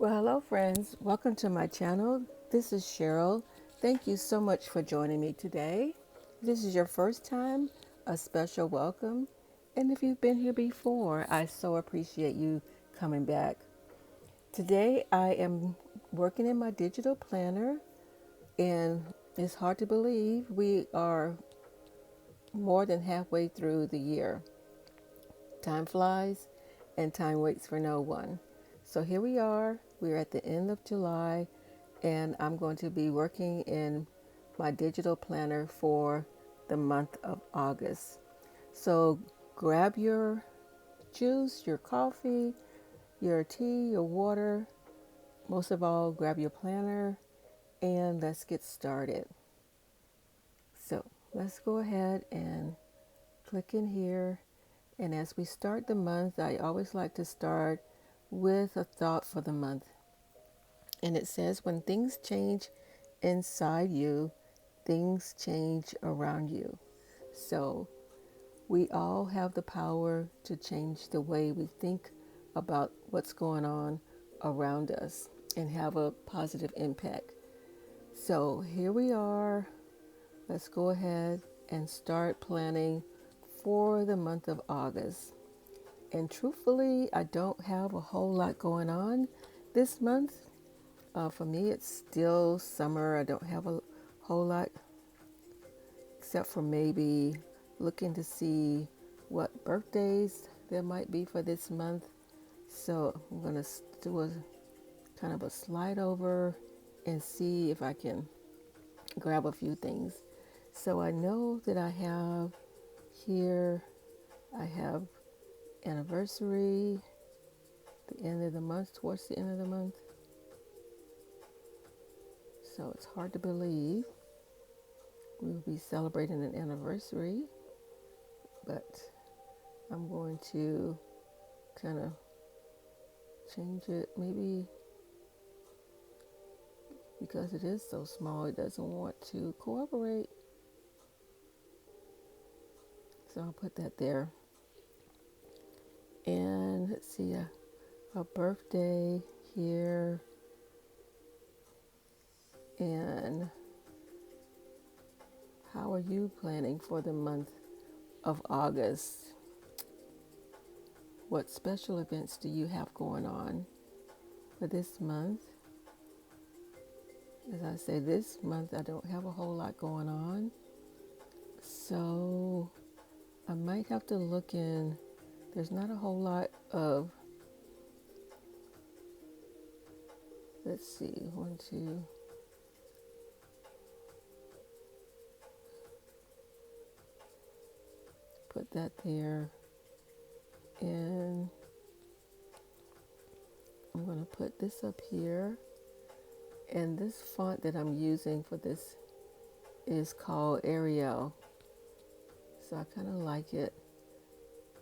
Well, hello, friends. Welcome to my channel. This is Cheryl. Thank you so much for joining me today. If this is your first time, a special welcome. And if you've been here before, I so appreciate you coming back. Today, I am working in my digital planner, and it's hard to believe we are more than halfway through the year. Time flies, and time waits for no one. So here we are. We're at the end of July, and I'm going to be working in my digital planner for the month of August. So grab your juice, your coffee, your tea, your water. Most of all, grab your planner and let's get started. So let's go ahead and click in here. And as we start the month, I always like to start with a thought for the month. And it says, when things change inside you, things change around you. So we all have the power to change the way we think about what's going on around us and have a positive impact. So here we are. Let's go ahead and start planning for the month of August. And truthfully, I don't have a whole lot going on this month. For me, it's still summer. I don't have a whole lot except for maybe looking to see what birthdays there might be for this month. So I'm going to do a kind of a slide over and see if I can grab a few things. So I know that I have here, I have anniversary, the end of the month, towards the end of the month. So it's hard to believe we will be celebrating an anniversary, but I'm going to kind of change it, maybe because it is so small, it doesn't want to cooperate. So I'll put that there. And let's see, a birthday here, and how are you planning for the month of August? What special events do you have going on for this month? As I say, this month I don't have a whole lot going on. So I might have to look in. There's not a whole lot of, let's see, one, two. Put that there. And I'm going to put this up here. And this font that I'm using for this is called Arial. So I kind of like it.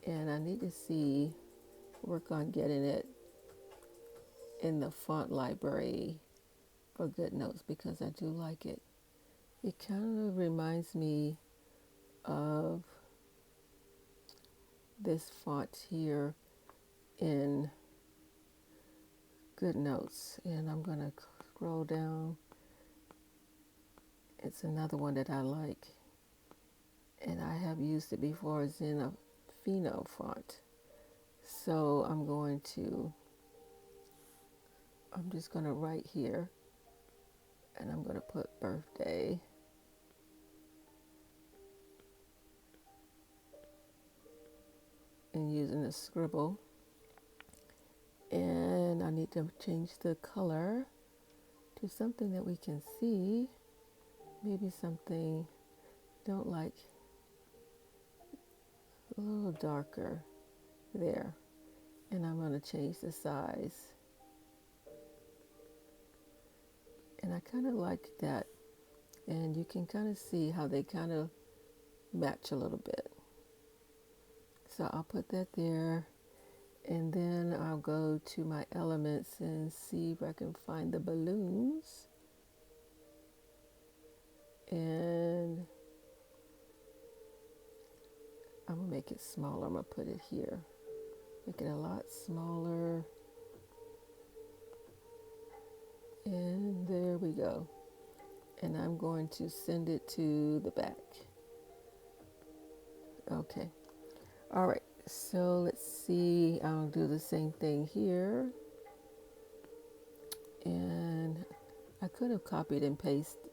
And I need to work on getting it in the font library for GoodNotes because I do like it. It kind of reminds me of this font here in GoodNotes. And I'm going to scroll down. It's another one that I like. And I have used it before. It's in a Fino font. So I'm just going to write here. And I'm going to put birthday. And using a scribble. And I need to change the color to something that we can see. Maybe something, don't like, a little darker there. And I'm going to change the size. And I kind of like that. And you can kind of see how they kind of match a little bit. So I'll put that there. And then I'll go to my elements and see if I can find the balloons. And I'm going to make it smaller. I'm going to put it here. Make it a lot smaller. go. And I'm going to send it to the back. Okay. All right. So let's see. I'll do the same thing here. And I could have copied and pasted,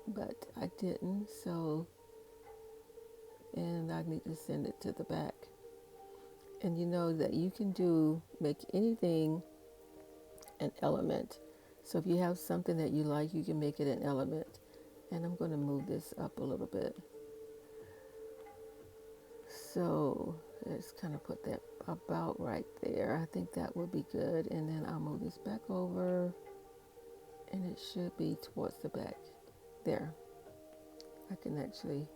but I didn't. So, and I need to send it to the back. And you know that you can make anything an element. So if you have something that you like, you can make it an element. And I'm going to move this up a little bit. So let's kind of put that about right there. I think that would be good. And then I'll move this back over. And it should be towards the back. There. I can actually...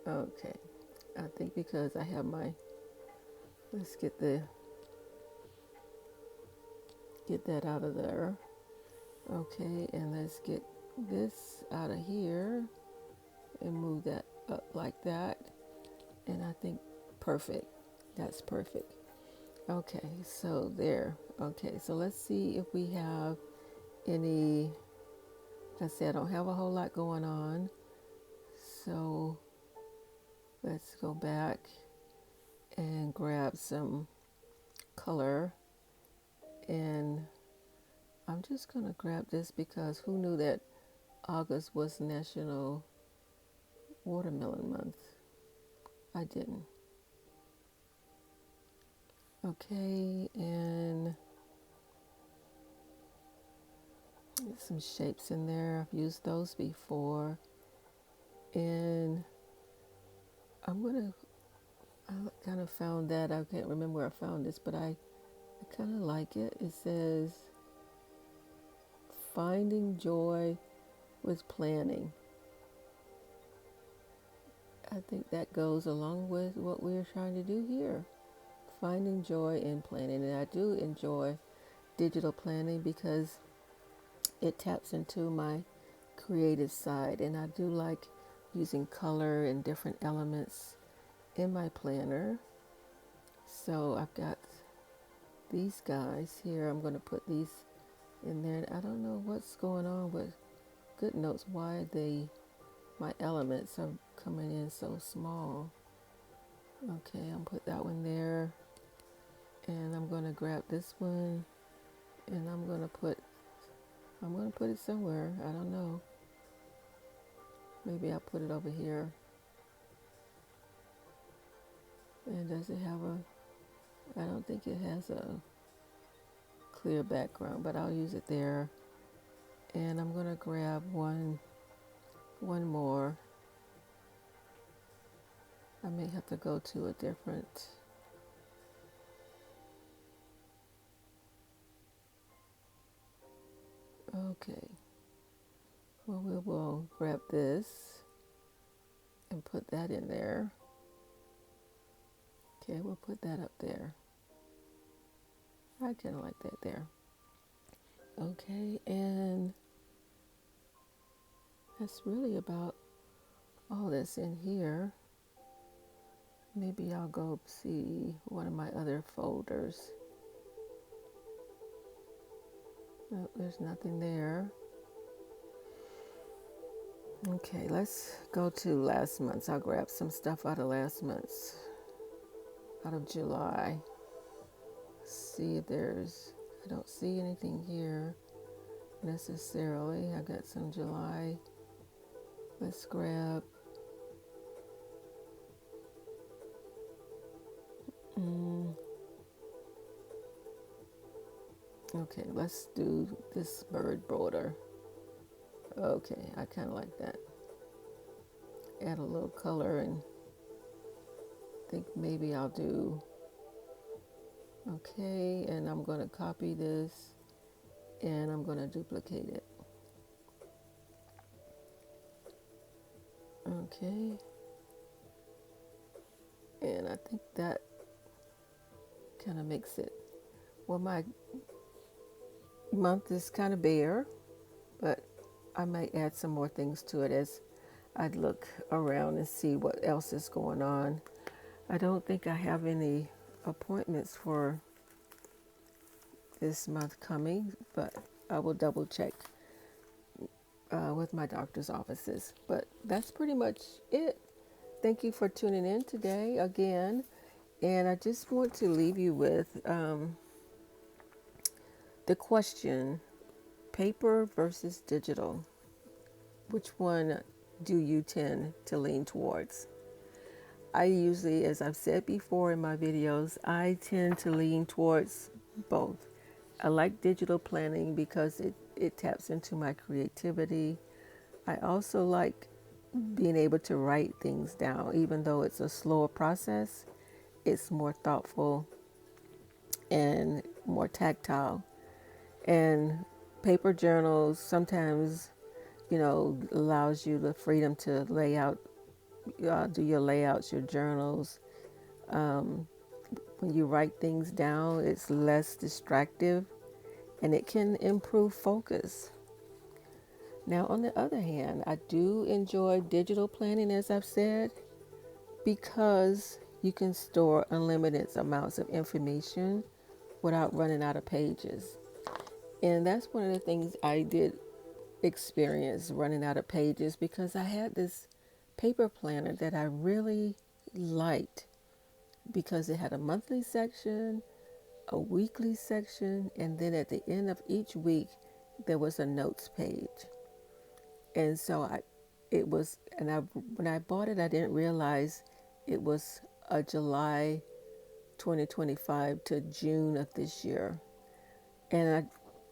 Okay. I think because I have my... Let's get that out of there. Okay, and let's get this out of here and move that up like that. And I think perfect. That's perfect. Okay, so there. Okay, so let's see if we have any... Like I said, I don't have a whole lot going on. So let's go back and grab some color. And I'm just going to grab this because who knew that August was National Watermelon Month? I didn't. Okay, and some shapes in there. I've used those before. And I kind of found that, I can't remember where I found this, but I kind of like it. It says, finding joy with planning. I think that goes along with what we're trying to do here. Finding joy in planning. And I do enjoy digital planning because it taps into my creative side. And I do like using color and different elements in my planner. So I've got these guys here. I'm going to put these in there. I don't know what's going on with GoodNotes, why my elements are coming in so small. Okay, I'll put that one there. And I'm going to grab this one and I'm going to put it somewhere. I don't know. Maybe I'll put it over here. And does it have I don't think it has a clear background, but I'll use it there. And I'm going to grab one more. I may have to go to a different... Okay. Well, we will grab this and put that in there. Okay, we'll put that up there. I kind of like that there. Okay, and that's really about all that's in here. Maybe I'll go see one of my other folders. No, there's nothing there. Okay, let's go to last month's. I'll grab some stuff out of last month's, out of July. See if I don't see anything here necessarily. I got some July. Let's grab, okay, let's do this bird border. Okay, I kind of like that. Add a little color and think maybe I'll do, okay, and I'm going to copy this and I'm going to duplicate it. Okay. And I think that kind of makes it. Well, my month is kind of bare, but I might add some more things to it as I look around and see what else is going on. I don't think I have any appointments for this month coming, but I will double check with my doctor's offices. But that's pretty much it. Thank you for tuning in today again. And I just want to leave you with the question, paper versus digital. Which one do you tend to lean towards? I usually, as I've said before in my videos, I tend to lean towards both. I like digital planning because it taps into my creativity. I also like being able to write things down, even though it's a slower process, it's more thoughtful and more tactile. And paper journals sometimes, allows you the freedom to lay out, do your layouts, your journals. When you write things down, it's less distractive and it can improve focus. Now, on the other hand, I do enjoy digital planning, as I've said, because you can store unlimited amounts of information without running out of pages. And that's one of the things I did experience, running out of pages, because I had this paper planner that I really liked because it had a monthly section, a weekly section, and then at the end of each week, there was a notes page. And so when I bought it, I didn't realize it was a July 2025 to June of this year. And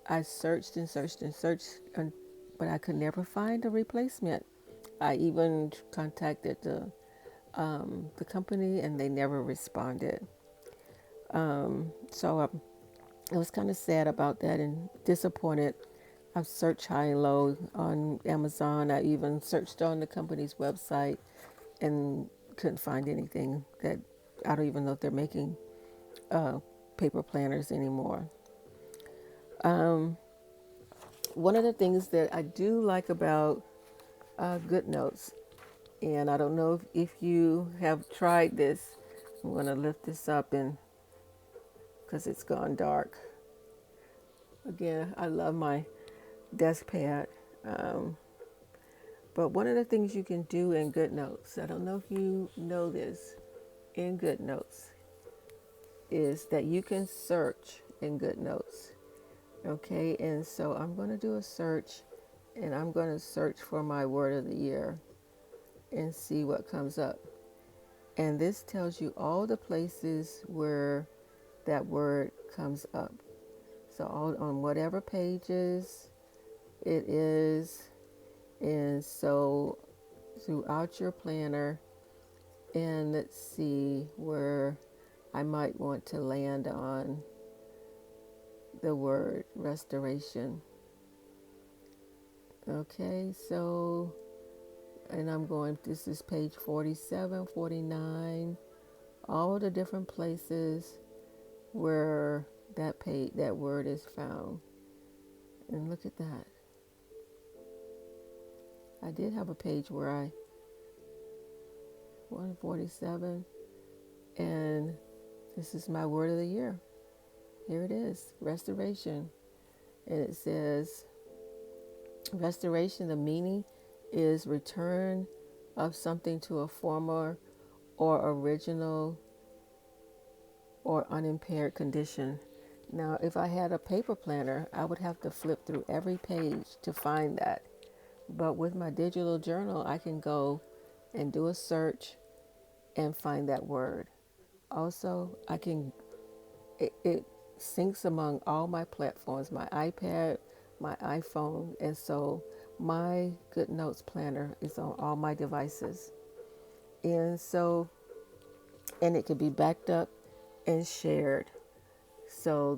I searched and searched and searched, but I could never find a replacement. I even contacted the company and they never responded. So I was kind of sad about that and disappointed. I've searched high and low on Amazon. I even searched on the company's website and couldn't find anything that I don't even know if they're making uh, paper planners anymore. Um, One of the things that I do like about GoodNotes, and I don't know if you have tried this. I'm going to lift this up and because it's gone dark. Again, I love my desk pad. Um, but one of the things you can do in GoodNotes, I don't know if you know this, in GoodNotes, is that you can search in GoodNotes. Okay, and so I'm going to do a search and I'm going to search for my word of the year and see what comes up. And this tells you all the places where that word comes up. So all, on whatever pages it is. And so throughout your planner, and let's see where I might want to land on the word restoration. Okay, so, and I'm going, this is page 47, 49, all the different places where that word is found. And look at that. I did have a page where 147, and this is my word of the year. Here it is, restoration. And it says, restoration, the meaning is return of something to a former or original or unimpaired condition. Now, if I had a paper planner, I would have to flip through every page to find that. But with my digital journal, I can go and do a search and find that word. Also, it syncs among all my platforms, my iPad, my iPhone, and so my GoodNotes planner is on all my devices. And so, and it can be backed up and shared. So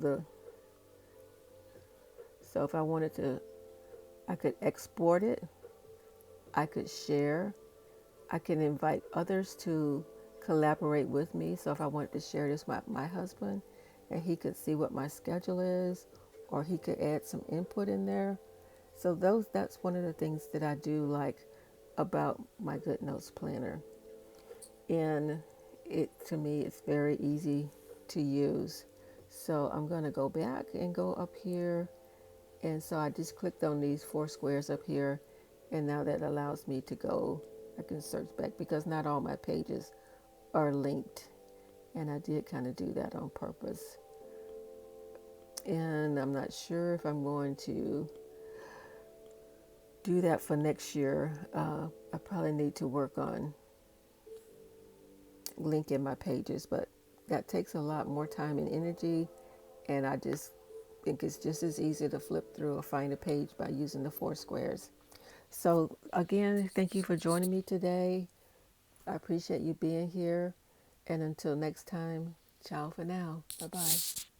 so if I wanted to, I could export it, I could share, I can invite others to collaborate with me. So if I wanted to share this with my husband and he could see what my schedule is, or he could add some input in there. So that's one of the things that I do like about my GoodNotes planner. And to me, it's very easy to use. So I'm going to go back and go up here. And so I just clicked on these four squares up here. And now that allows me to go, I can search back because not all my pages are linked. And I did kind of do that on purpose. And I'm not sure if I'm going to do that for next year. I probably need to work on linking my pages, but that takes a lot more time and energy. And I just think it's just as easy to flip through or find a page by using the four squares. So, again, thank you for joining me today. I appreciate you being here. And until next time, ciao for now. Bye bye.